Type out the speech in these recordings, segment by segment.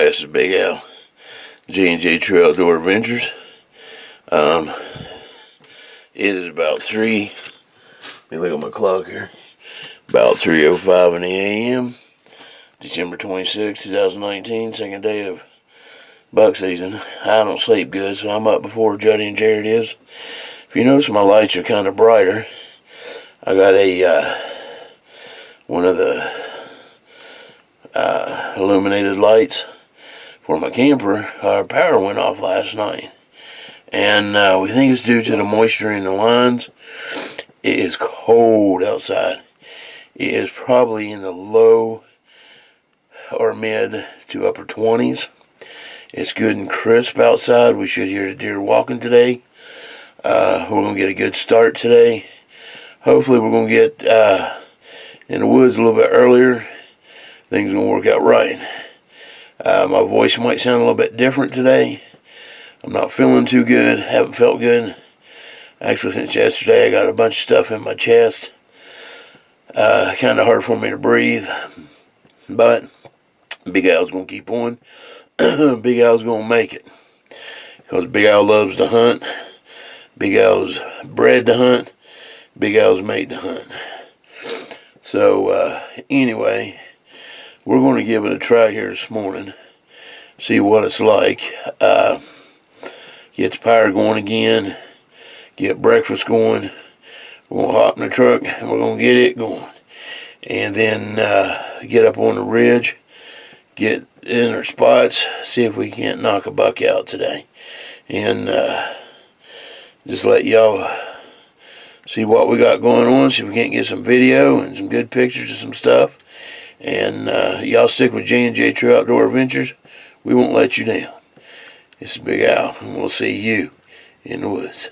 This is Big Al, J&J True Outdoor Adventures. It is about 3, let me look at my clock here, about 3:05 in the a.m., December 26, 2019, second day of buck season. I don't sleep good, so I'm up before Juddy and Jared is. If you notice, my lights are kind of brighter. I got one of the illuminated lights for my camper. Our power went off last night, and we think it's due to the moisture in the lines. It is cold outside. It is probably in the low or mid to upper 20s. It's good and crisp outside. We should hear the deer walking today. We're going to get a good start today. Hopefully we're going to get in the woods a little bit earlier. Things are going to work out right. My voice might sound a little bit different today. I'm not feeling too good. Haven't felt good. Actually, since yesterday, I got a bunch of stuff in my chest. Kind of hard for me to breathe. But Big Al's going to keep on. Big Al's going to make it. Because Big Al loves to hunt. Big Al's bred to hunt. Big Al's made to hunt. So, anyway, we're going to give it a try here this morning. See what it's like. Get the power going again. Get breakfast going. We're going to hop in the truck and we're going to get it going. And then get up on the ridge. Get in our spots. See if we can't knock a buck out today. And just let y'all see what we got going on. See if we can't get some video and some good pictures of some stuff. And y'all stick with J&J True Outdoor Adventures. We won't let you down. This is Big Al, and we'll see you in the woods.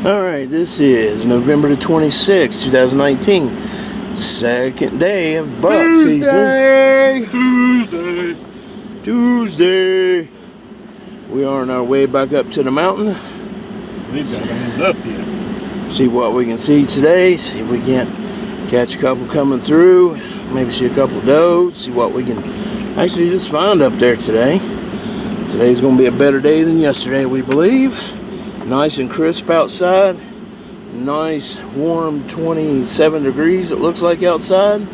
Alright, this is November the 26th, 2019. Second day of buck season. Tuesday. We are on our way back up to the mountain. We've got hands up yet. See what we can see today. See if we can't catch a couple coming through. Maybe see a couple does. See what we can actually just find up there today. Today's going to be a better day than yesterday, we believe. Nice and crisp outside. Nice warm 27 degrees it looks like outside.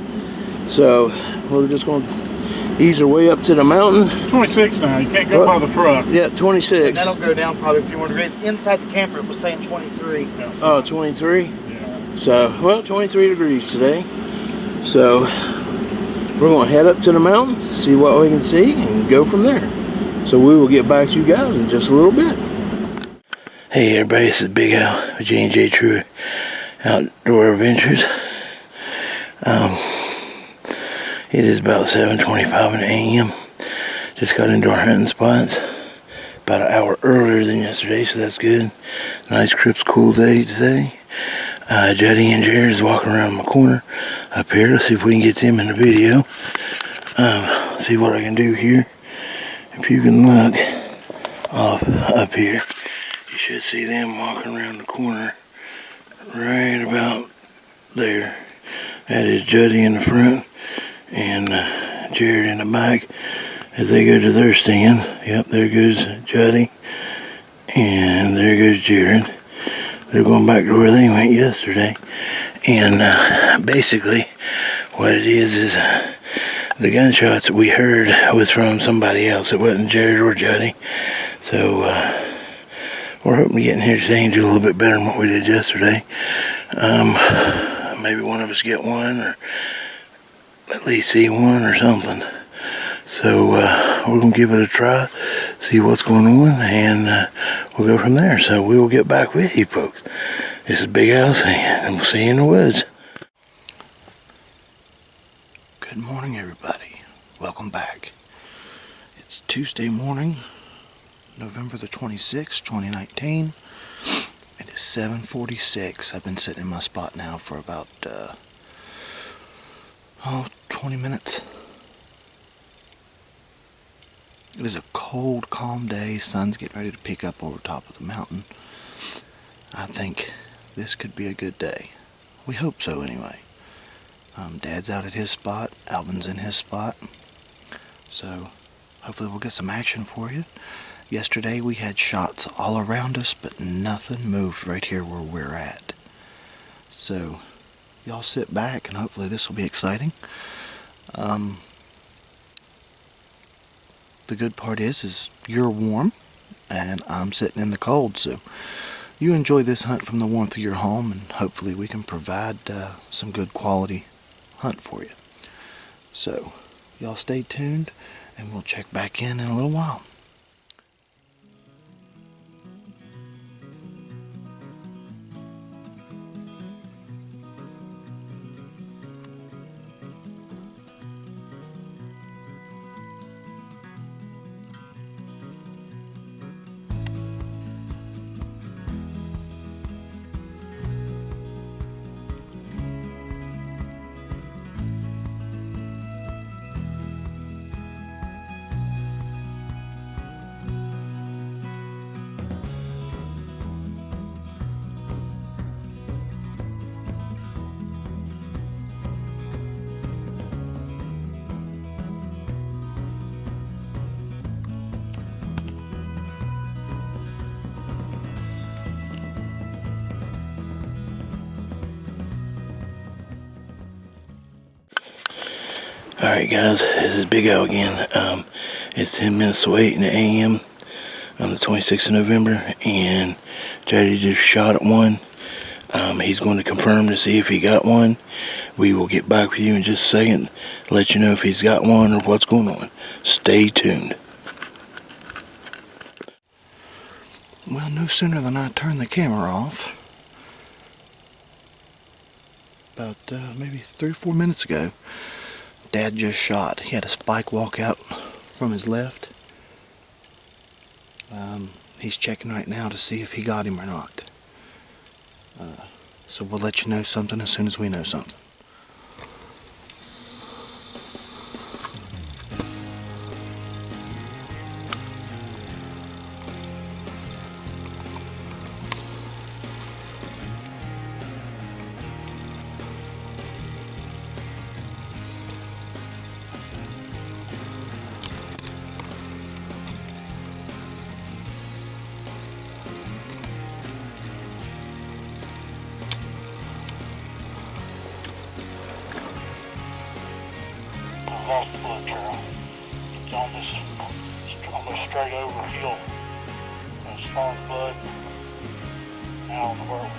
So we're just going to ease our way up to the mountain. 26 now. You can't go by the truck. Yeah, 26. That'll go down probably a few more degrees. Inside the camper it was saying 23. Yeah. Oh, 23? Yeah. So, well, 23 degrees today. So we're going to head up to the mountain, see what we can see, and go from there. So we will get back to you guys in just a little bit. Hey everybody, this is Big Al, J&J True Outdoor Adventures. It is about 7:25 in the a.m. Just got into our hunting spots about an hour earlier than yesterday, so that's good. Nice, crisp, cool day today. Juddy and Jared is walking around my corner up here. Let's see if we can get them in the video. See what I can do here. If you can look off up here, you should see them walking around the corner right about there. That is Juddy in the front and Jared in the back as they go to their stand. Yep, there goes Juddy and there goes Jared. They're going back to where they went yesterday. And basically what it is the gunshots that we heard was from somebody else. It wasn't Jared or Juddy. So we're hoping to get in here today and do a little bit better than what we did yesterday. Maybe one of us get one, or at least see one or something. So we're going to give it a try, see what's going on, and we'll go from there. So we will get back with you folks. This is Big Al saying, and we'll see you in the woods. Good morning, everybody. Welcome back. It's Tuesday morning, November the 26th, 2019. It is 7:46. I've been sitting in my spot now for about 20 minutes. It is a cold, calm day. Sun's getting ready to peek up over top of the mountain. I think this could be a good day. We hope so anyway. Dad's out at his spot. Alvin's in his spot. So hopefully we'll get some action for you. Yesterday we had shots all around us, but nothing moved right here where we're at. So y'all sit back and hopefully this will be exciting. The good part is you're warm and I'm sitting in the cold, so you enjoy this hunt from the warmth of your home, and hopefully we can provide some good quality hunt for you. So y'all stay tuned and we'll check back in a little while. Alright guys, this is Big Al again. It's 10 minutes to 8 in the AM on the 26th of November, and JD just shot at one. He's going to confirm to see if he got one. We will get back with you in just a second, let you know if he's got one or what's going on. Stay tuned. Well, no sooner than I turned the camera off, about maybe 3 or 4 minutes ago, Dad just shot. He had a spike walk out from his left. He's checking right now to see if he got him or not. So we'll let you know something as soon as we know something. Lost the blood trail. It's almost straight over hill. As far as blood, now on the whirlwind.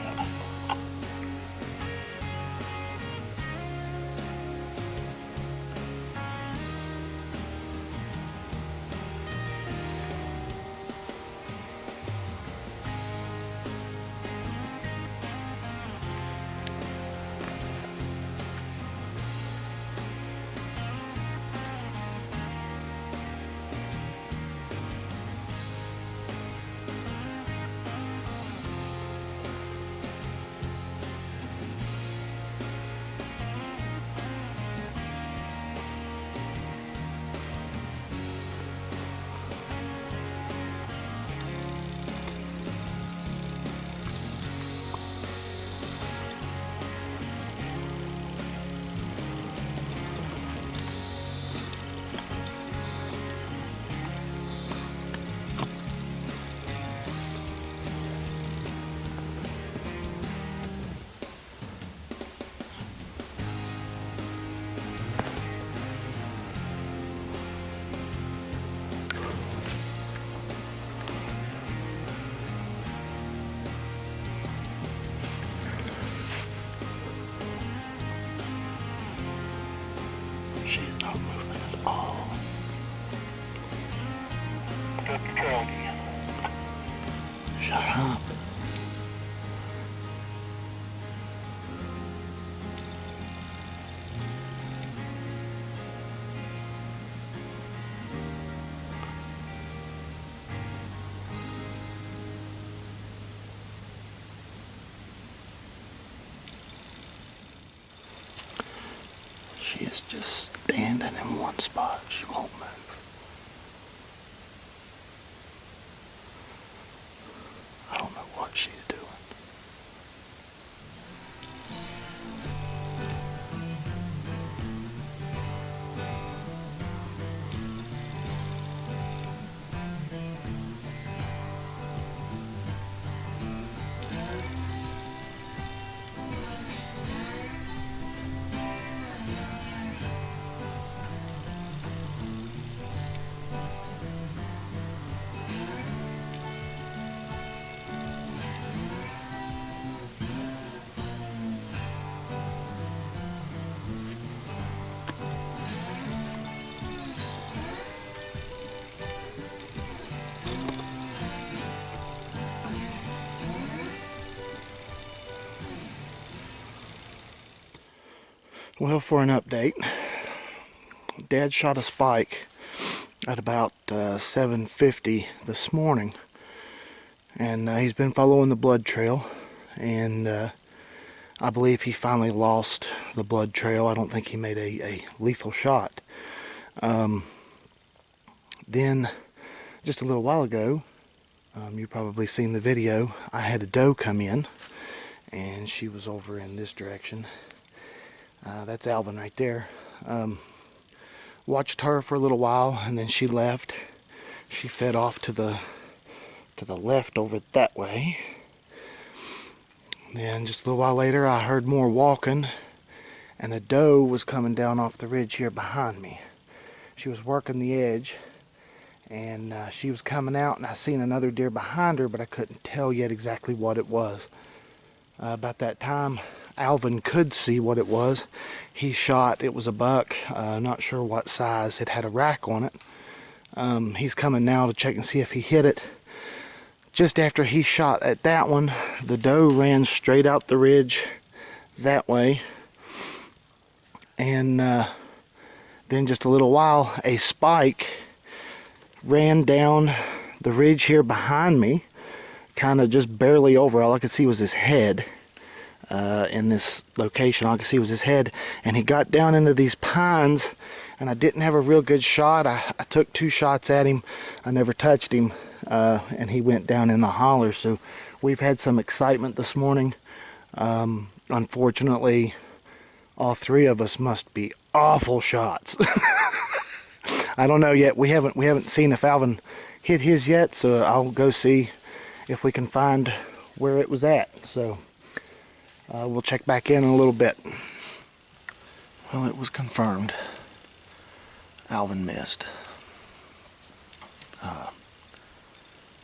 She's not moving at all. Got the trail again. Shut up. She is just standing in one spot. She won't move. I don't know what she's doing. Well, for an update, Dad shot a spike at about 7:50 this morning, and he's been following the blood trail, and I believe he finally lost the blood trail. I don't think he made a lethal shot. Then, just a little while ago, you've probably seen the video, I had a doe come in, and she was over in this direction. That's Alvin right there. Watched her for a little while, and then she left. She fed off to the left over that way. Then just a little while later, I heard more walking, and a doe was coming down off the ridge here behind me. She was working the edge, and she was coming out, and I seen another deer behind her, but I couldn't tell yet exactly what it was. About that time, Alvin could see what it was. He shot, it was a buck, not sure what size. It had a rack on it. He's coming now to check and see if he hit it. Just after he shot at that one, the doe ran straight out the ridge that way. And then just a little while, a spike ran down the ridge here behind me, kind of just barely over. All I could see was his head in this location. All I could see was his head, and he got down into these pines, and I didn't have a real good shot. I took 2 shots at him. I never touched him, and he went down in the holler. So we've had some excitement this morning. Unfortunately, all 3 of us must be awful shots. I don't know yet. We haven't seen if Alvin hit his yet, so I'll go see if we can find where it was at. So we'll check back in a little bit. Well, it was confirmed. Alvin missed.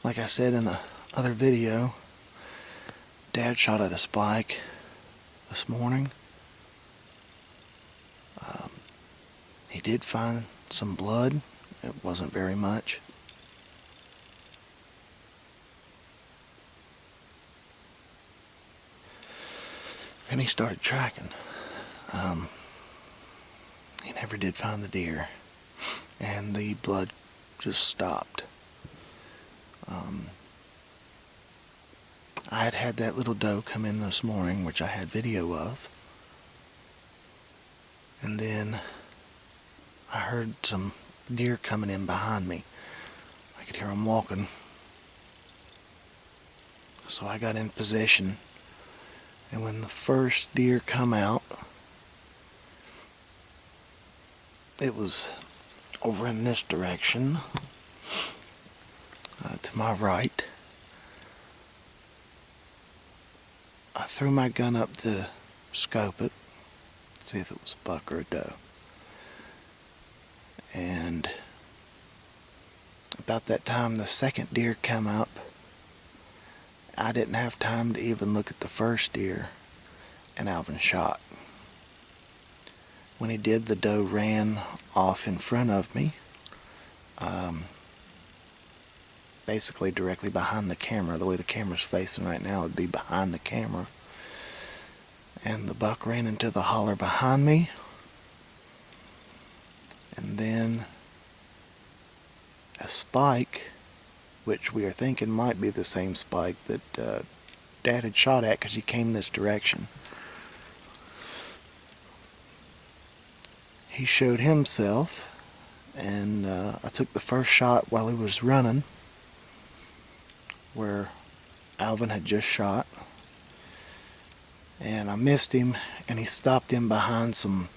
Like I said in the other video, Dad shot at a spike this morning. He did find some blood. It wasn't very much. And he started tracking. He never did find the deer, and the blood just stopped. I had that little doe come in this morning, which I had video of, and then I heard some deer coming in behind me. I could hear them walking. So I got in position, and when the first deer come out, it was over in this direction, to my right. I threw my gun up to scope it, see if it was a buck or a doe. And about that time, the second deer come up. I didn't have time to even look at the first deer, and Alvin shot. When he did, the doe ran off in front of me, basically directly behind the camera. The way the camera's facing right now, it'd be behind the camera. And the buck ran into the holler behind me, and then a spike, which we are thinking might be the same spike that Dad had shot at, because he came this direction. He showed himself, and I took the first shot while he was running, where Alvin had just shot, and I missed him, and he stopped in behind some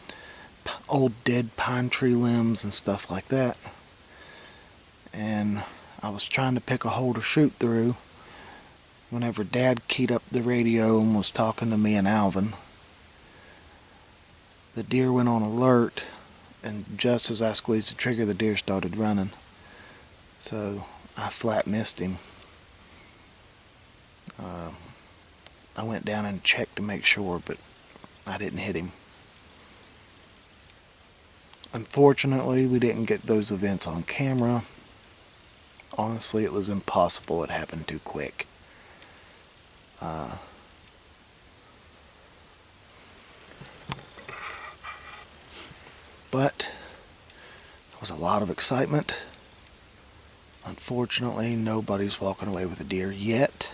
old dead pine tree limbs and stuff like that. And I was trying to pick a hole to shoot through whenever Dad keyed up the radio and was talking to me and Alvin. The deer went on alert, and just as I squeezed the trigger, the deer started running. So I flat missed him. I went down and checked to make sure, but I didn't hit him. Unfortunately, we didn't get those events on camera. Honestly, it was impossible. It happened too quick. But there was a lot of excitement. Unfortunately, nobody's walking away with a deer yet.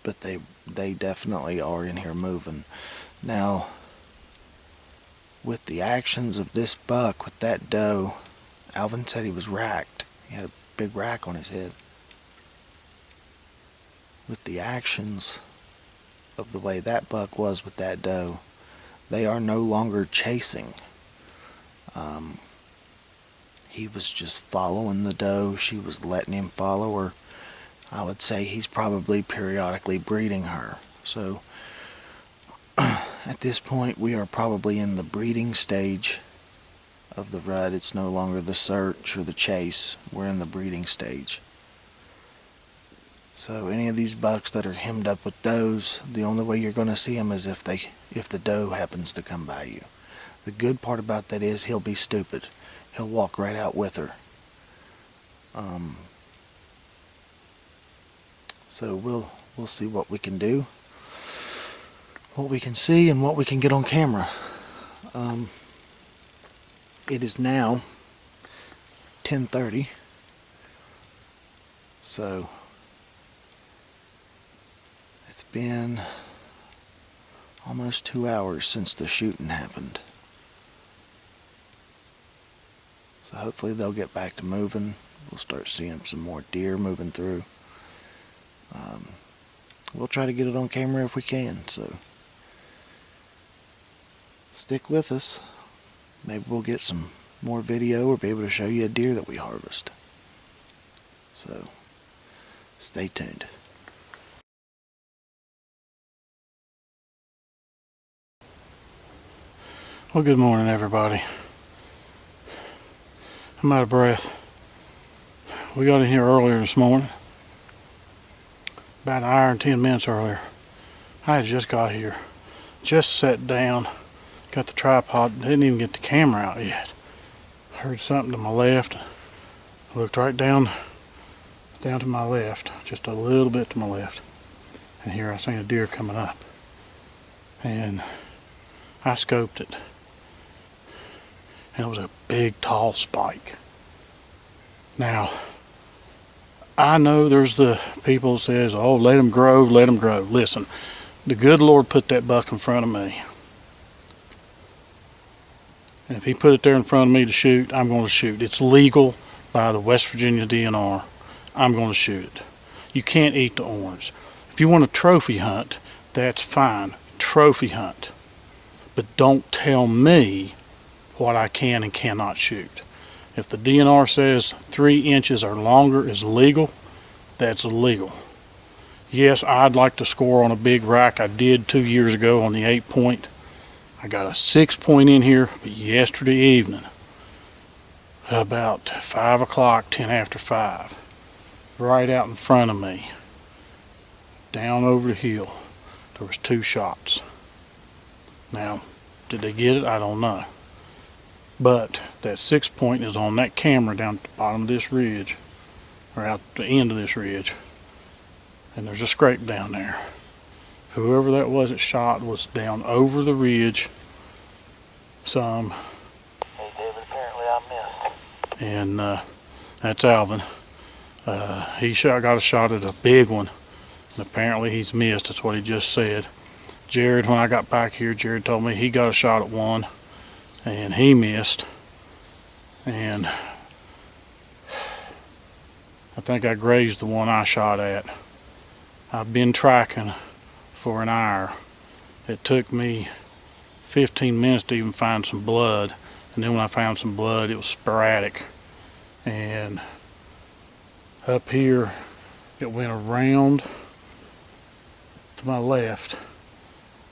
But they definitely are in here moving. Now, with the actions of this buck with that doe, Alvin said he was racked. He had a big rack on his head. With the actions of the way that buck was with that doe, they are no longer chasing. He was just following the doe. She was letting him follow her. I would say he's probably periodically breeding her. So at this point we are probably in the breeding stage of the rut. It's no longer the search or the chase. We're in the breeding stage. So any of these bucks that are hemmed up with does, the only way you're going to see them is if the doe happens to come by you. The good part about that is he'll be stupid. He'll walk right out with her. So we'll see what we can do, what we can see, and what we can get on camera. It is now 10:30, so it's been almost 2 hours since the shooting happened. So hopefully they'll get back to moving. We'll start seeing some more deer moving through. We'll try to get it on camera if we can, so stick with us. Maybe we'll get some more video or be able to show you a deer that we harvest. So stay tuned. Well, good morning, everybody. I'm out of breath. We got in here earlier this morning, about an hour and 10 minutes earlier. I had just got here, just sat down, got the tripod, didn't even get the camera out yet. Heard something to my left. I looked right down to my left, just a little bit to my left, and here I seen a deer coming up, and I scoped it, and it was a big tall spike. Now, I know there's the people that says, oh, let them grow, let them grow. Listen, the good Lord put that buck in front of me. And if he put it there in front of me to shoot, I'm going to shoot. It's legal by the West Virginia DNR. I'm going to shoot it. You can't eat the orange. If you want to trophy hunt, that's fine. Trophy hunt. But don't tell me what I can and cannot shoot. If the DNR says 3 inches or longer is legal, that's illegal. Yes, I'd like to score on a big rack. I did 2 years ago on the 8-point. I got a 6-point in here, but yesterday evening, about 5 o'clock, 10 after 5, right out in front of me, down over the hill, there was 2 shots. Now, did they get it? I don't know. But that 6-point is on that camera down at the bottom of this ridge, or out the end of this ridge, and there's a scrape down there. Whoever that was that shot was down over the ridge some. Hey David, apparently I missed. And that's Alvin. He got a shot at a big one, and apparently he's missed. That's what he just said. Jared, when I got back here, Jared told me he got a shot at one, and he missed. And I think I grazed the one I shot at. I've been tracking for an hour. It took me 15 minutes to even find some blood, and then when I found some blood, it was sporadic. And up here, it went around to my left,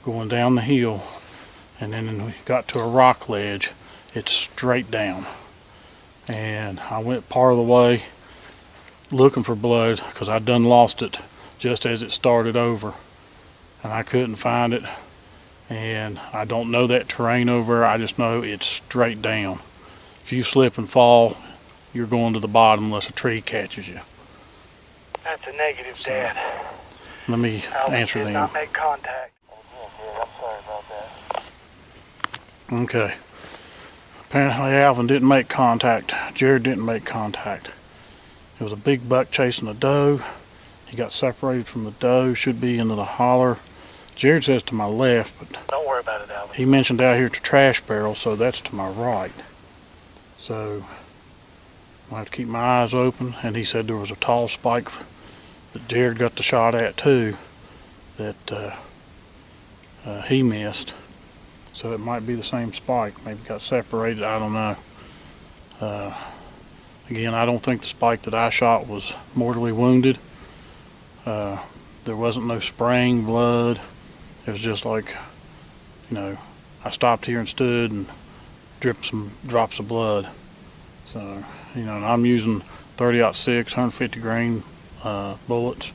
going down the hill, and then when we got to a rock ledge, it's straight down. And I went part of the way looking for blood because I done lost it just as it started over, and I couldn't find it. And I don't know that terrain over there. I just know it's straight down. If you slip and fall, you're going to the bottom unless a tree catches you. That's a negative, Dad. Let me answer did them. not make contact. I'm sorry about that. Okay. Apparently Alvin didn't make contact. Jared didn't make contact. It was a big buck chasing a doe. He got separated from the doe, should be into the holler. Jared says to my left, but Don't worry about it, Alvin. he mentioned out here at the trash barrel, so that's to my right. So I have to keep my eyes open, and he said there was a tall spike that Jared got the shot at too, that he missed. So it might be the same spike, maybe got separated, I don't know. Again, I don't think the spike that I shot was mortally wounded. There wasn't no spraying blood. It was just like, I stopped here and stood and dripped some drops of blood. So, and I'm using 30-06, 150 grain bullets,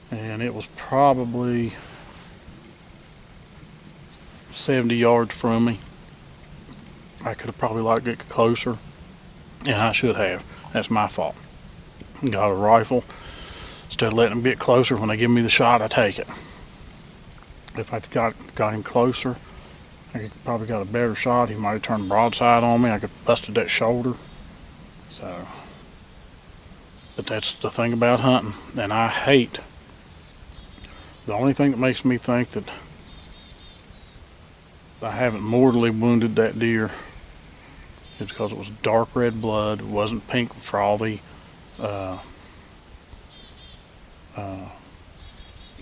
and it was probably 70 yards from me. I could have probably liked to get closer, and I should have. That's my fault. Got a rifle. Instead of letting him get closer, when they give me the shot, I take it. If I got him closer, I could probably got a better shot. He might have turned broadside on me. I could have busted that shoulder. So, but that's the thing about hunting, and I hate. The only thing that makes me think that I haven't mortally wounded that deer is because it was dark red blood. It wasn't pink frothy.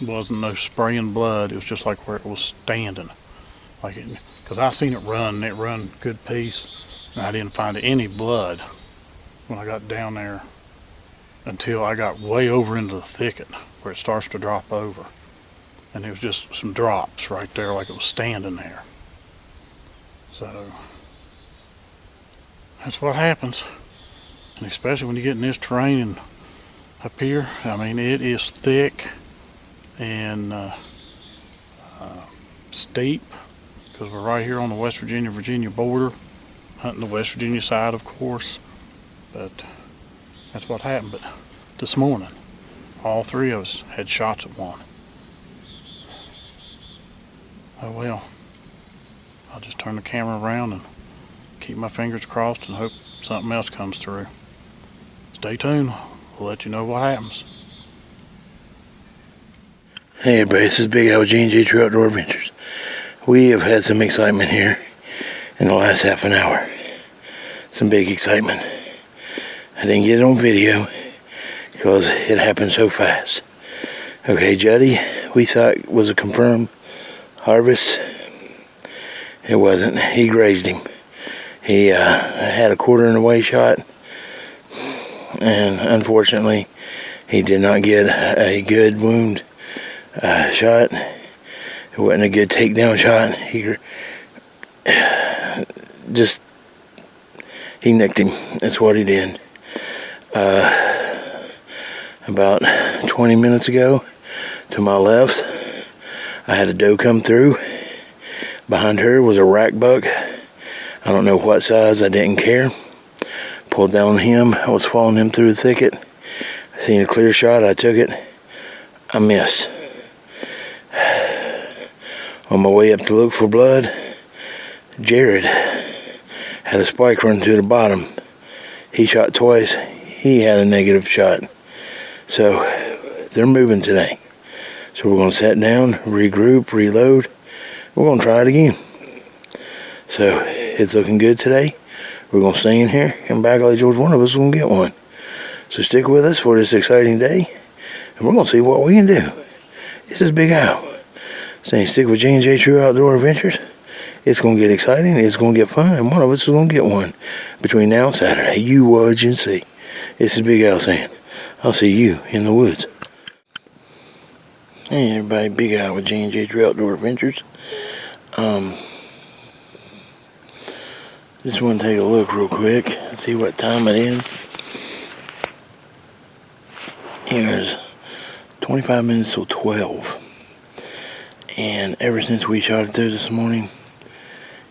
Wasn't no spraying blood. It was just like where it was standing, because I seen it run, and it run a good piece, and I didn't find any blood when I got down there until I got way over into the thicket where it starts to drop over, and it was just some drops right there, like it was standing there. So that's what happens, and especially when you get in this terrain and up here. I mean, it is thick and steep, because we're right here on the West Virginia border, hunting the West Virginia side, of course. But that's what happened. But this morning, all three of us had shots at one. Oh well, I'll just turn the camera around and keep my fingers crossed and hope something else comes through. Stay tuned. We'll let you know what happens. Hey everybody, this is Big Al with J&J True Outdoor Adventures. We have had some excitement here in the last half an hour. Some big excitement. I didn't get it on video because it happened so fast. Okay, Juddy, we thought was a confirmed harvest. It wasn't. He grazed him. He had a quarter in the way shot, and unfortunately he did not get a good wound shot. It wasn't a good takedown shot. He nicked him. That's what he did. About 20 minutes ago, to my left, I had a doe come through. Behind her was a rack buck. I don't know what size, I didn't care. Pulled down on him. I was following him through the thicket. I seen a clear shot, I took it. I missed. On my way up to look for blood, Jared had a spike run to the bottom. He shot twice. He had a negative shot. So they're moving today. So we're going to sit down, regroup, reload. We're going to try it again. So it's looking good today. We're going to stay in here, and back like George, one of us is going to get one. So stick with us for this exciting day, and we're going to see what we can do. This is Big Al saying stick with J&J True Outdoor Adventures. It's going to get exciting, it's going to get fun, and one of us is going to get one between now and Saturday. You watch and see. This is Big Al saying, I'll see you in the woods. Hey everybody, Big Al with J&J True Outdoor Adventures. Just want to take a look real quick and see what time it is. Here's 25 minutes till 12. And ever since we shot it through this morning,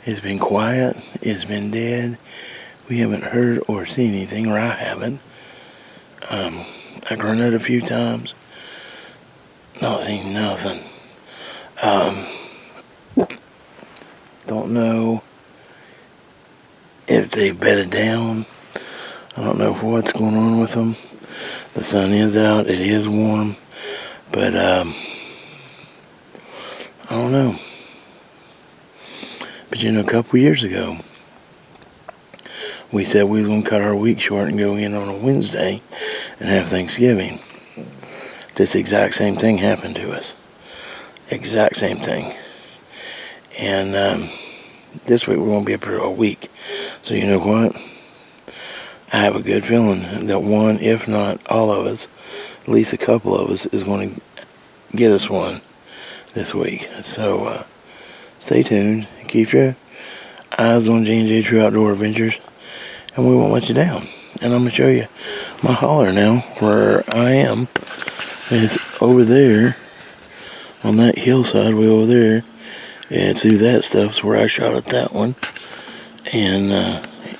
it's been quiet, it's been dead. We haven't heard or seen anything, or I haven't. I grunted a few times. Not seen nothing. Don't know if they bedded down. I don't know what's going on with them. The sun is out. It is warm. But, I don't know. But a couple years ago, we said we was going to cut our week short and go in on a Wednesday and have Thanksgiving. This exact same thing happened to us. Exact same thing. And this week we're going to be up here all week. So you know what? I have a good feeling that one, if not all of us, at least a couple of us, is going to get us one this week. So stay tuned. Keep your eyes on J&J True Outdoor Adventures, and we won't let you down. And I'm going to show you my holler now, where I am. It's over there on that hillside way over there, and through that stuff's where I shot at that one. And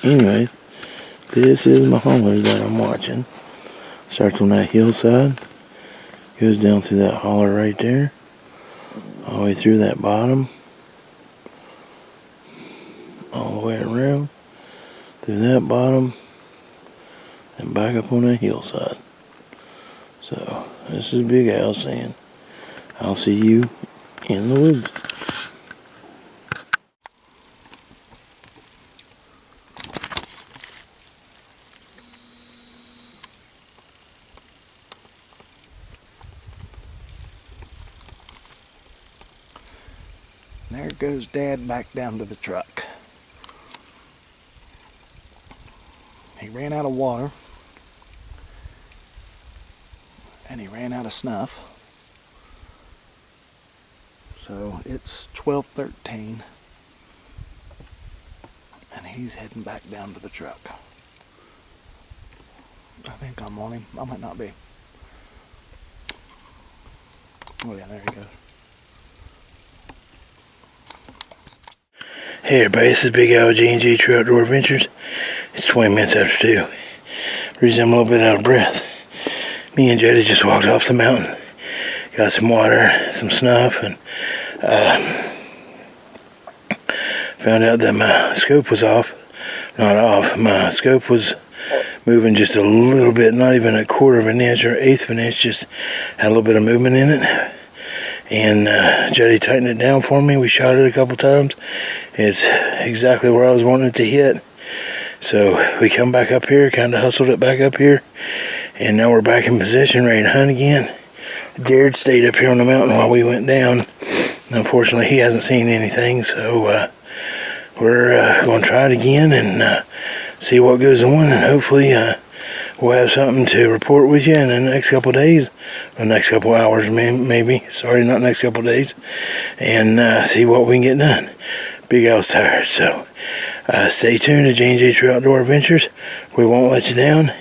anyway, this is my holler that I'm watching. Starts on that hillside, goes down through that holler right there, all the way through that bottom, all the way around, through that bottom, and back up on that hillside. So, this is Big Al saying, I'll see you in the woods. There goes Dad back down to the truck. He ran out of water, and he ran out of snuff. So it's 12:13, and he's heading back down to the truck. I think I'm on him. I might not be. Oh yeah, there he goes. Hey everybody, this is Big Al with J&J True Outdoor Adventures. It's 20 minutes after 2. Reason I'm a little bit out of breath. Me and Jody just walked off the mountain. Got some water, some snuff, and found out that my scope was off. Not off. My scope was moving just a little bit, not even a quarter of an inch or eighth of an inch, just had a little bit of movement in it. And Jody tightened it down for me. We shot it a couple times. It's exactly where I was wanting it to hit. So we come back up here, kind of hustled it back up here, and now we're back in position, ready to hunt again. Jared stayed up here on the mountain while we went down. Unfortunately, he hasn't seen anything, so we're going to try it again and see what goes on, and hopefully we'll have something to report with you in the next couple of days, or next couple of hours maybe. Sorry, not next couple of days, and see what we can get done. Big Al's tired, so stay tuned to J&J True Outdoor Adventures. We won't let you down.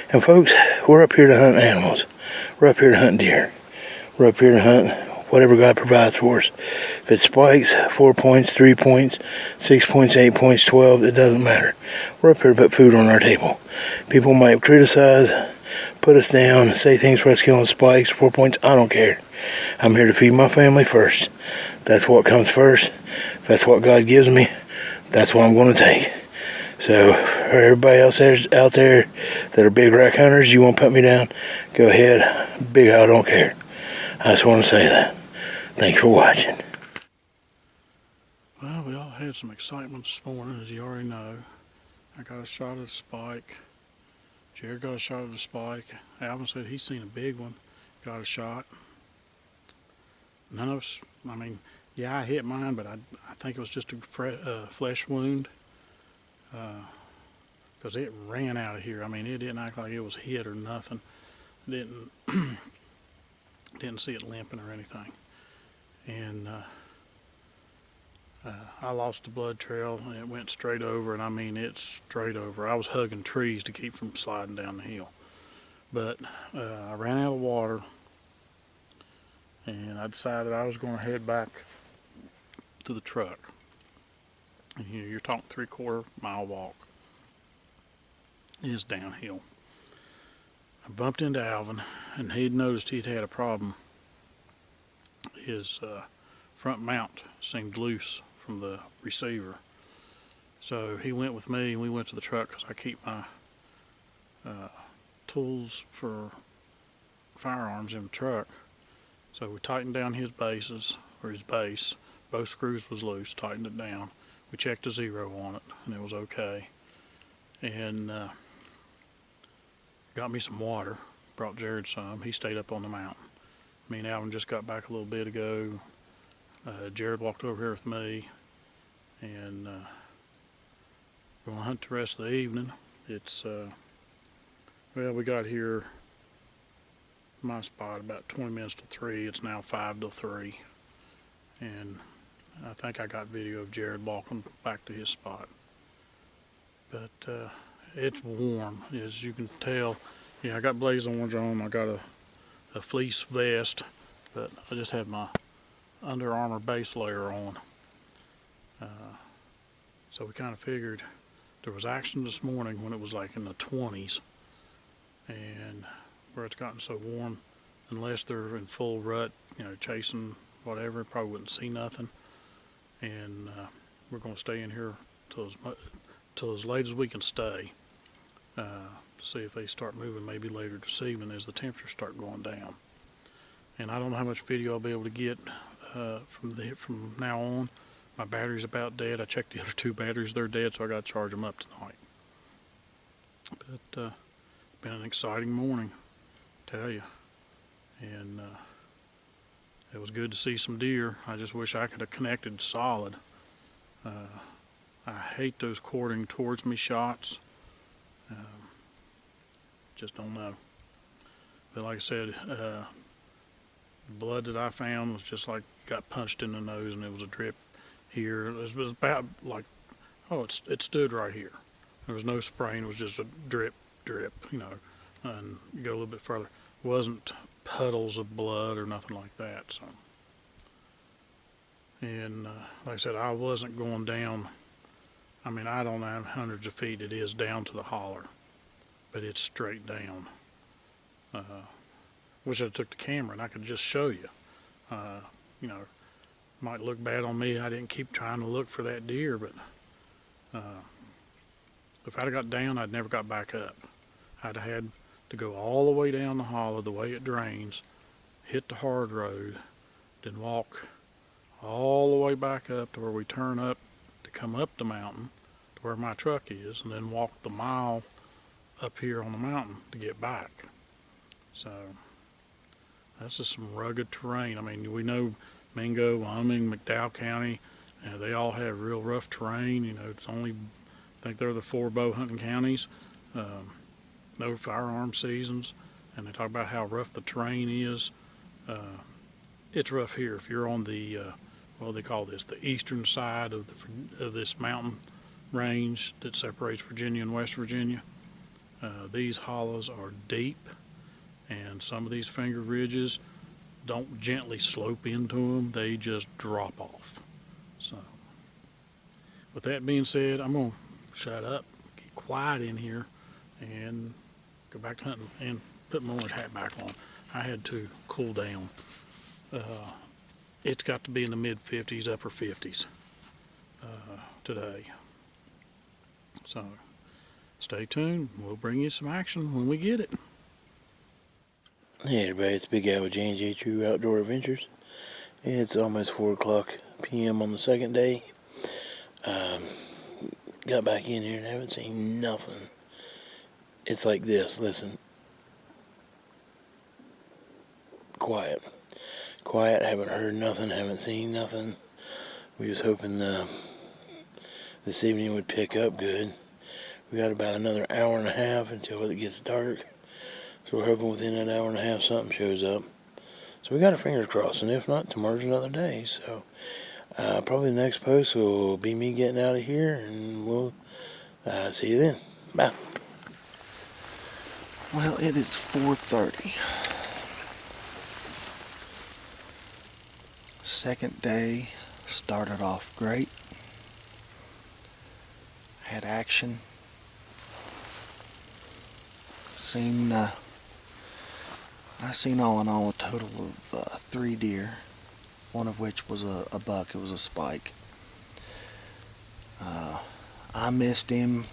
And folks, we're up here to hunt animals. We're up here to hunt deer. We're up here to hunt whatever God provides for us. If it's spikes, 4 points, 3 points, 6 points, 8 points, 12, it doesn't matter. We're up here to put food on our table. People might criticize, put us down, say things for us killing spikes, 4 points. I don't care. I'm here to feed my family first. That's what comes first. If that's what God gives me, that's what I'm going to take. So for everybody else out there that are big rack hunters, you want to put me down, go ahead. Big Al don't care. I just want to say that. Thanks for watching. Well, we all had some excitement this morning, as you already know. I got a shot at a spike. Jared got a shot at a spike. Alvin said he's seen a big one. Got a shot. None of us, I mean, yeah, I hit mine, but I think it was just a flesh wound. Because it ran out of here. I mean, it didn't act like it was hit or nothing. Didn't see it limping or anything. And I lost the blood trail, and it went straight over, and I mean, it's straight over. I was hugging trees to keep from sliding down the hill. But I ran out of water, and I decided I was going to head back to the truck. And you're talking 3/4 mile walk. It's downhill. I bumped into Alvin, and he'd noticed he'd had a problem. His front mount seemed loose from the receiver, So he went with me, and we went to the truck because I keep my tools for firearms in the truck. So we tightened down his bases, or his base. Both screws was loose, tightened it down. We checked a 0 on it, and it was okay. And got me some water. Brought Jared some. He stayed up on the mountain. Me and Alvin just got back a little bit ago. Jared walked over here with me, and we're gonna hunt the rest of the evening. It's well, we got here my spot about 20 minutes to 3. It's now 5 to 3, and I think I got video of Jared walking back to his spot. But it's warm, as you can tell. Yeah, I got blaze orange on. I got a fleece vest, but I just had my Under Armour base layer on. So we kind of figured there was action this morning when it was like in the 20s, and where it's gotten so warm, unless they're in full rut, chasing whatever, probably wouldn't see nothing. And we're going to stay in here till as late as we can stay, to see if they start moving maybe later this evening as the temperatures start going down. And I don't know how much video I'll be able to get from now on. My battery's about dead. I checked the other 2 batteries; they're dead, so I got to charge them up tonight. But been an exciting morning, I tell you, and it was good to see some deer. I just wish I could have connected solid. I hate those courting towards me shots. Just don't know. But like I said, the blood that I found was just like got punched in the nose, and it was a drip here. It was about like, it stood right here. There was no spraying. It was just a drip, and you go a little bit further. It wasn't puddles of blood or nothing like that. So, and like I said, I wasn't going down. I mean, I don't know how hundreds of feet it is down to the holler, but it's straight down. Wish I took the camera and I could just show you. Might look bad on me. I didn't keep trying to look for that deer, but if I'd have got down, I'd never got back up. I'd have had to go all the way down the hollow, the way it drains, hit the hard road, then walk all the way back up to where we turn up to come up the mountain to where my truck is, and then walk the mile up here on the mountain to get back. So that's just some rugged terrain. I mean, we know Mingo, Wyoming, McDowell County, they all have real rough terrain. It's only, I think they're the 4 bow hunting counties. No firearm seasons, and they talk about how rough the terrain is. It's rough here. If you're on the what do they call this? The eastern side of this mountain range that separates Virginia and West Virginia. These hollows are deep, and some of these finger ridges don't gently slope into them. They just drop off. So, with that being said, I'm going to shut up, get quiet in here, and go back to hunting and put my orange hat back on. I had to cool down. It's got to be in the mid-50s, upper 50s today. So, stay tuned. We'll bring you some action when we get it. Hey everybody, it's Big Al with J&J True Outdoor Adventures. It's almost 4 o'clock p.m. on the second day. Got back in here and haven't seen nothing. It's like this, listen. Quiet, haven't heard nothing, haven't seen nothing. We was hoping this evening would pick up good. We got about another hour and a half until it gets dark. So we're hoping within that hour and a half something shows up. So we got our fingers crossed, and if not, tomorrow's another day. So probably the next post will be me getting out of here, and we'll see you then. Bye. Well, it is 4:30. Second day started off great. Had action. I seen all in all a total of 3 deer, one of which was a buck. It was a spike. I missed him.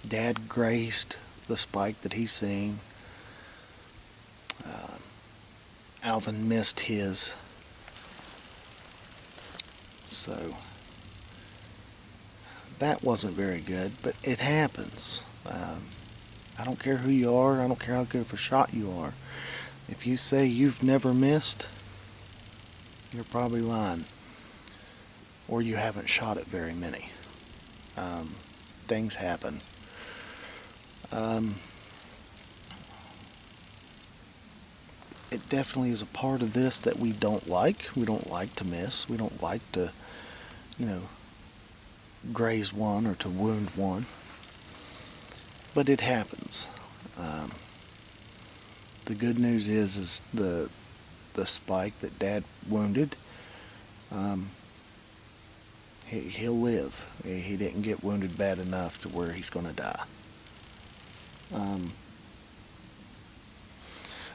Dad grazed the spike that he's seen. Alvin missed his. So that wasn't very good, but it happens. I don't care who you are. I don't care how good of a shot you are. If you say you've never missed, you're probably lying. Or you haven't shot at very many. Things happen. It definitely is a part of this that we don't like. We don't like to miss. We don't like to, graze one or to wound one. But it happens. The good news is the spike that Dad wounded, he'll live. He didn't get wounded bad enough to where he's going to die.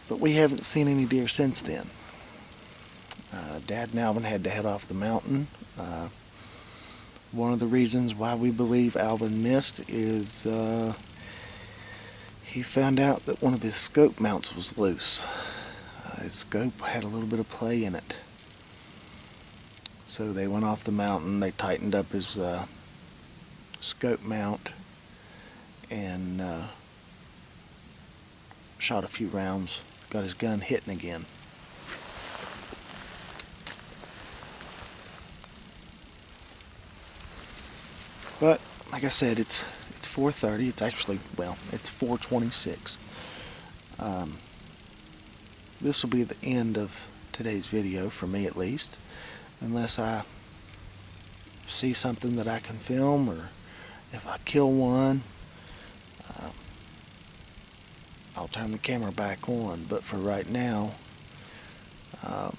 But we haven't seen any deer since then. Dad and Alvin had to head off the mountain. One of the reasons why we believe Alvin missed is he found out that one of his scope mounts was loose. His scope had a little bit of play in it. So they went off the mountain, they tightened up his scope mount, and shot a few rounds, got his gun hitting again. But like I said, it's 4:30. It's actually, it's 4:26. This will be the end of today's video, for me at least, unless I see something that I can film, or if I kill one, I'll turn the camera back on. But for right now, I'm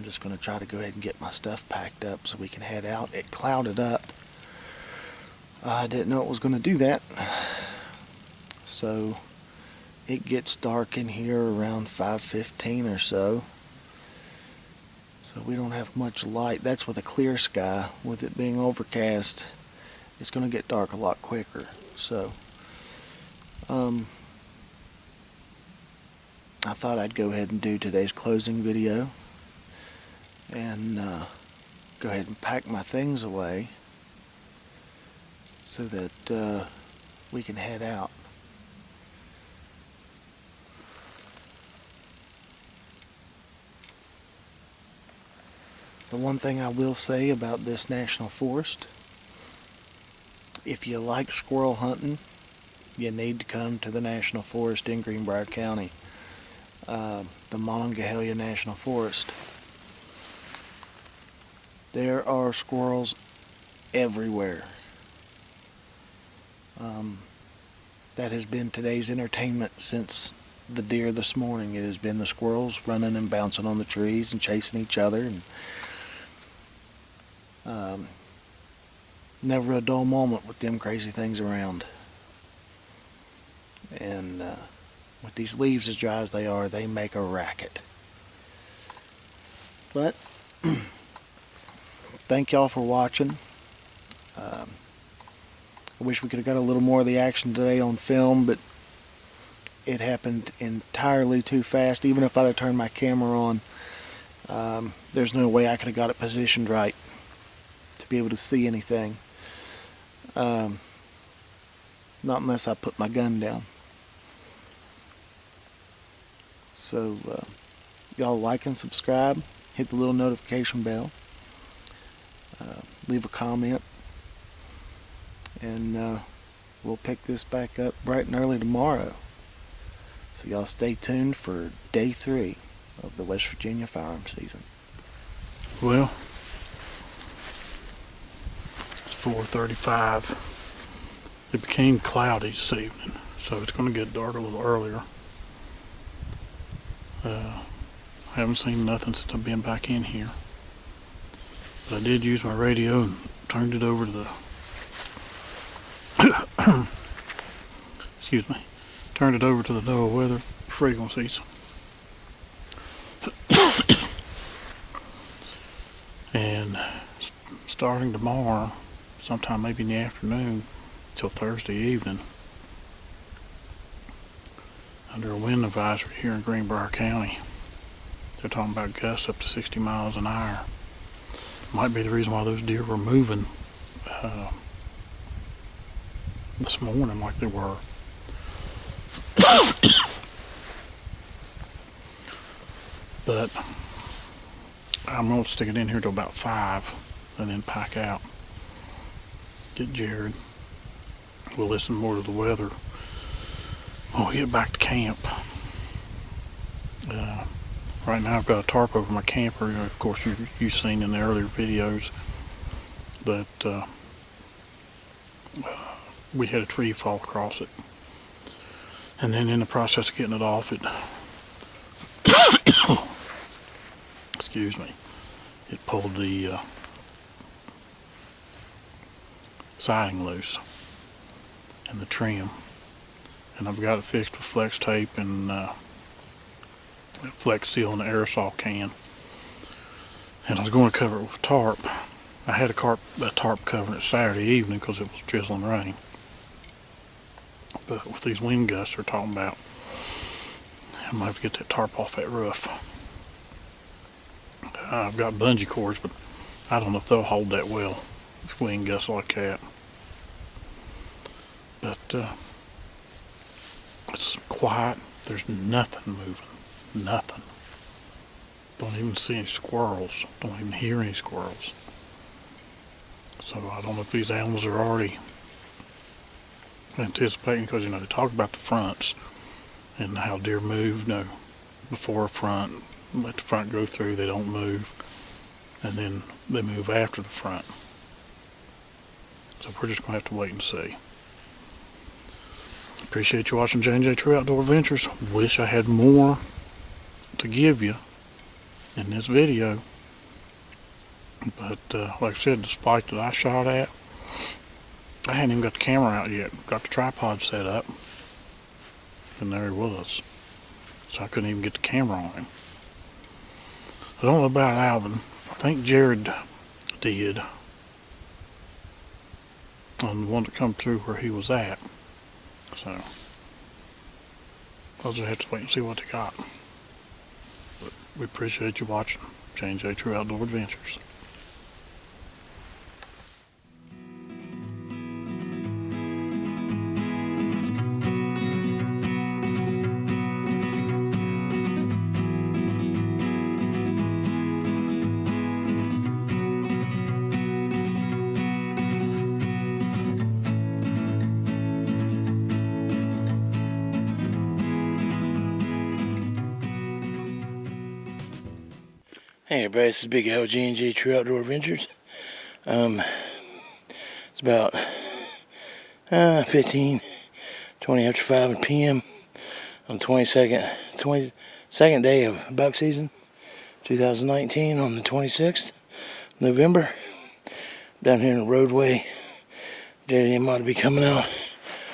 just going to try to go ahead and get my stuff packed up so we can head out. It clouded up. I didn't know it was going to do that. So it gets dark in here around 5:15 or so. So we don't have much light. That's with a clear sky. With it being overcast, it's going to get dark a lot quicker. So I thought I'd go ahead and do today's closing video and go ahead and pack my things away so that we can head out. The one thing I will say about this national forest, if you like squirrel hunting, you need to come to the national forest in Greenbrier County, the Monongahela National Forest. There are squirrels everywhere. That has been today's entertainment since the deer this morning. It has been the squirrels running and bouncing on the trees and chasing each other, and never a dull moment with them crazy things around. And with these leaves as dry as they are, they make a racket. But thank y'all for watching. I wish we could have got a little more of the action today on film, but it happened entirely too fast. Even if I'd have turned my camera on, there's no way I could have got it positioned right to be able to see anything. Not unless I put my gun down. So y'all like and subscribe, hit the little notification bell, leave a comment, and we'll pick this back up bright and early tomorrow. So y'all stay tuned for day 3 of the West Virginia firearm season. Well, it's 4:35. It became cloudy this evening, so it's going to get dark a little earlier. I haven't seen nothing since I've been back in here. But I did use my radio and turned it over to the excuse me, turned it over to the NOAA weather frequencies. And starting tomorrow, sometime maybe in the afternoon till Thursday evening under a wind advisory here in Greenbrier County. They're talking about gusts up to 60 miles an hour. Might be the reason why those deer were moving this morning like they were. But I'm going to stick it in here till about 5 and then pack out. Get Jared. We'll listen more to the weather when we get back to camp. Right now I've got a tarp over my camper. Of course, you've seen in the earlier videos. But we had a tree fall across it. And then in the process of getting it off, it excuse me, it pulled the siding loose and the trim, and I've got it fixed with flex tape and flex seal in the aerosol can, and I was going to cover it with tarp. I had a tarp covering it Saturday evening because it was drizzling rain, but with these wind gusts they're talking about, I might have to get that tarp off that roof. I've got bungee cords, but I don't know if they'll hold that well with wind gusts like that. But it's quiet. There's nothing moving. Nothing. Don't even see any squirrels. Don't even hear any squirrels. So I don't know if these animals are already anticipating, because they talk about the fronts and how deer move. Before a front, let the front go through, they don't move, and then they move after the front. So we're just going to have to wait and see. Appreciate you watching J&J True Outdoor Adventures. Wish I had more to give you in this video, but like I said, the spike that I shot at, I hadn't even got the camera out yet. Got the tripod set up, and there he was. So I couldn't even get the camera on him. I don't know about Alvin. I think Jared did on the one that come through where he was at. So I'll just have to wait and see what they got. But we appreciate you watching J&J True Outdoor Adventures. Hey everybody, this is Big Al with J&J True Outdoor Adventures. It's about 20 after 5 p.m. on the 22nd day of buck season 2019 on the 26th November. Down here in the roadway. They might be coming out.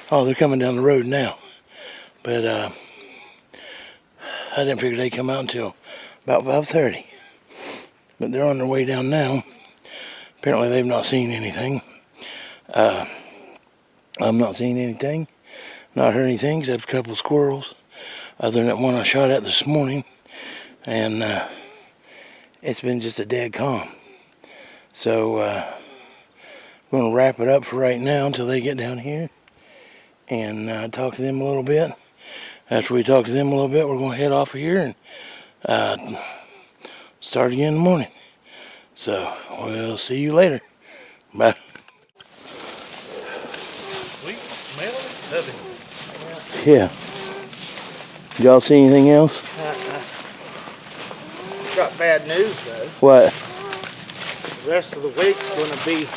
Oh, they're coming down the road now. But I didn't figure they'd come out until about 5:30. But they're on their way down now. Apparently they've not seen anything. I've not seen anything. Not heard anything except a couple of squirrels. Other than that one I shot at this morning. And it's been just a dead calm. So I'm going to wrap it up for right now until they get down here. And talk to them a little bit. After we talk to them a little bit, we're going to head off of here and start again in the morning. So we'll see you later. Bye. Sweet, smell nothing. Yeah. Y'all see anything else? Got bad news though. What? The rest of the week's going to be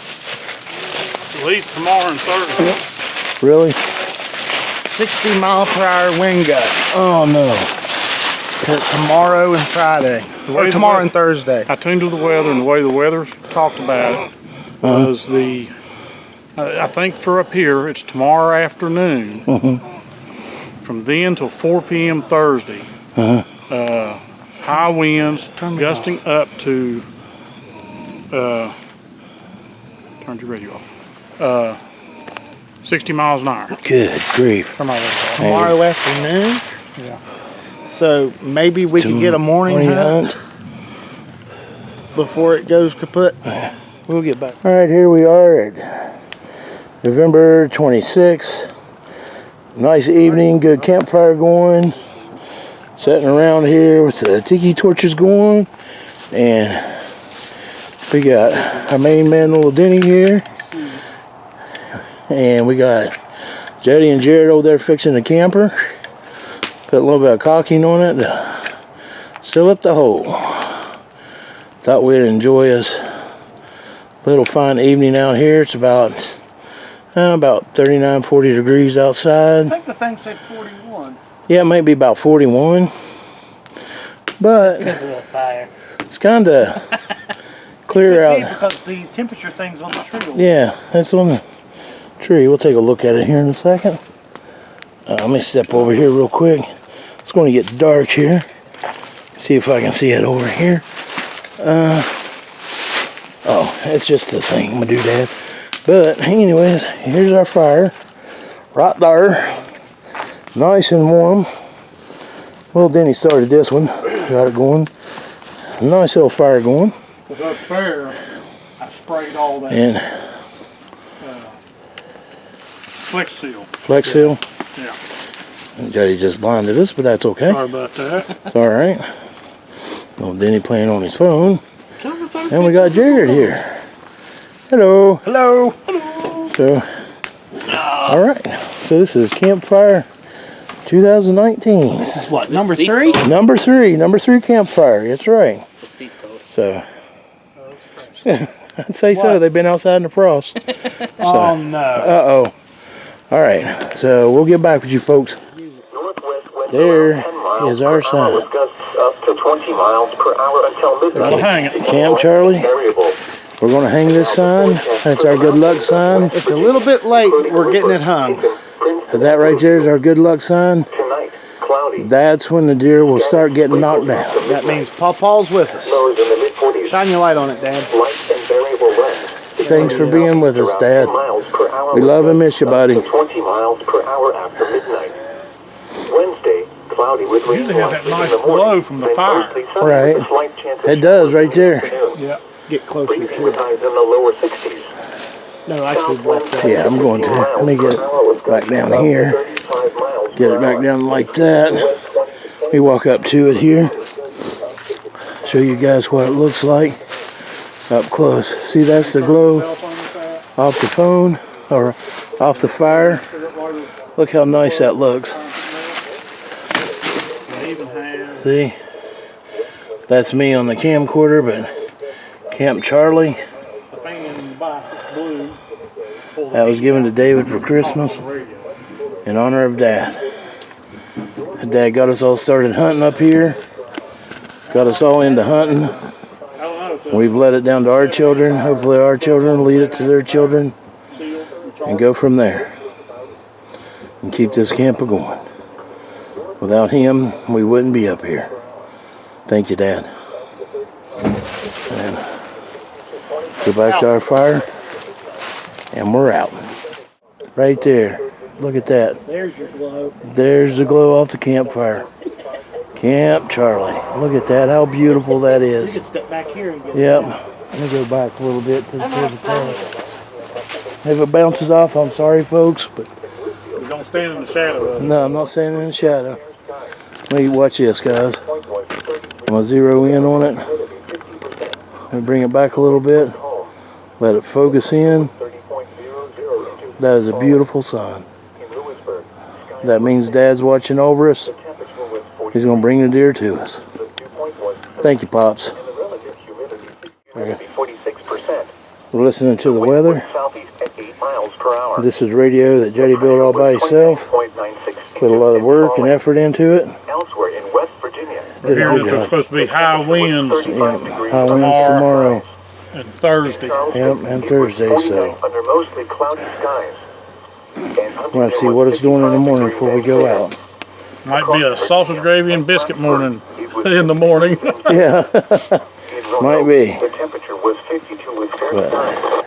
At least tomorrow and Thursday. Really? 60 mile per hour wind gusts. Oh no. Tomorrow and Friday. Or tomorrow and Thursday. I tuned to the weather, and the way the weather talked about it was I think for up here, it's tomorrow afternoon. From then till 4 p.m. Thursday. High winds gusting up to, turned your radio off. 60 miles an hour. Good grief. From our way. Tomorrow afternoon. Yeah. So maybe we could get a morning hunt before it goes kaput. We'll get back. All right, here we are at November 26th. Nice evening, good campfire going. Sitting around here with the tiki torches going. And we got our main man, little Denny here. And we got Jody and Jared over there fixing the camper. Put a little bit of caulking on it to seal up the hole. Thought we'd enjoy this little fine evening out here. It's about 39, 40 degrees outside. I think the thing said 41. Yeah, it might be about 41. But Because of the fire. it's kind of clear out. Because the temperature thing's on the tree. Yeah, that's on the tree. We'll take a look at it here in a second. Let me step over here real quick. It's going to get dark here. See if I can see it over here. Oh, it's just a thing. I'm going to do that. But anyways, here's our fire. Right there. Nice and warm. Well, Denny started this one. Got it going. Nice little fire going. Because up there, I sprayed all that And Flex Seal. Flex Seal. Yeah. And Jody just blinded us, but that's okay. Sorry about that. It's all right. Well, Denny playing on his phone. And we got Jared here. Hello. Hello. So, all right. So this is Campfire 2019. This is what, number 3? Number three campfire. That's right. So, I'd say so. They've been outside in the frost. Oh no. Uh-oh. All right. So we'll get back with you folks. There is our sign. Up to 20 miles per hour until midnight. Hang it. Camp Charlie. We're going to hang this sign. That's our good luck sign. It's a little bit late, but we're getting it hung. That right there is our good luck sign. Tonight, cloudy. That's when the deer will start getting knocked down. That means Pawpaw's with us. Lows in the mid-40s. Shine your light on it, Dad. Light and variable winds. Thanks for being with us, Dad. Miles per hour We love and miss you, buddy. up to 20 miles per hour after midnight. Wednesday, cloudy with rain Usually has that watches nice in the morning. glow from the Then fire. Thursday, Sunday, Right. with a slight chance of It does right there. afternoon. Yeah. Get closer Breezy to with it. highs in the lower 60s. No, actually, that's that. Yeah, I'm going to. Let me get it back down here. 35 miles Get it back down like that. Let me walk up to it here. Show you guys what it looks like up close. See, that's the glow off the phone or off the fire. Look how nice that looks. See? That's me on the camcorder, but Camp Charlie. That was given to David for Christmas in honor of Dad. Dad got us all started hunting up here. Got us all into hunting. We've let it down to our children. Hopefully our children lead it to their children and go from there. And keep this camper going. Without him, we wouldn't be up here. Thank you, Dad. And go back to our fire. And we're out. Right there. Look at that. There's your glow. There's the glow off the campfire. Camp Charlie. Look at that. How beautiful that You is. can step back here and get Yep. Let me go back a little bit to the path. If it bounces off, I'm sorry, folks, but We don't stand in the shadow of it. no, I'm not standing in the shadow. Let me watch this, guys. I'm gonna zero in on it. Let me bring it back a little bit. Let it focus in. That is a beautiful sign. That means Dad's watching over us. He's going to bring the deer to us. Thank you, Pops. Right. We're listening to the weather. This is radio that Jody built all by himself. Put a lot of work and effort into it. Elsewhere in West Virginia. Did a Here good it's job. supposed to be high winds Yeah, high winds tomorrow. and Thursday. Yep, and Thursday, so Under mostly cloudy skies. we'll have to see what it's doing in the morning before we go out. Might be a sausage gravy and biscuit morning in the morning. Yeah, might be. The temperature was 52 with fair But skies.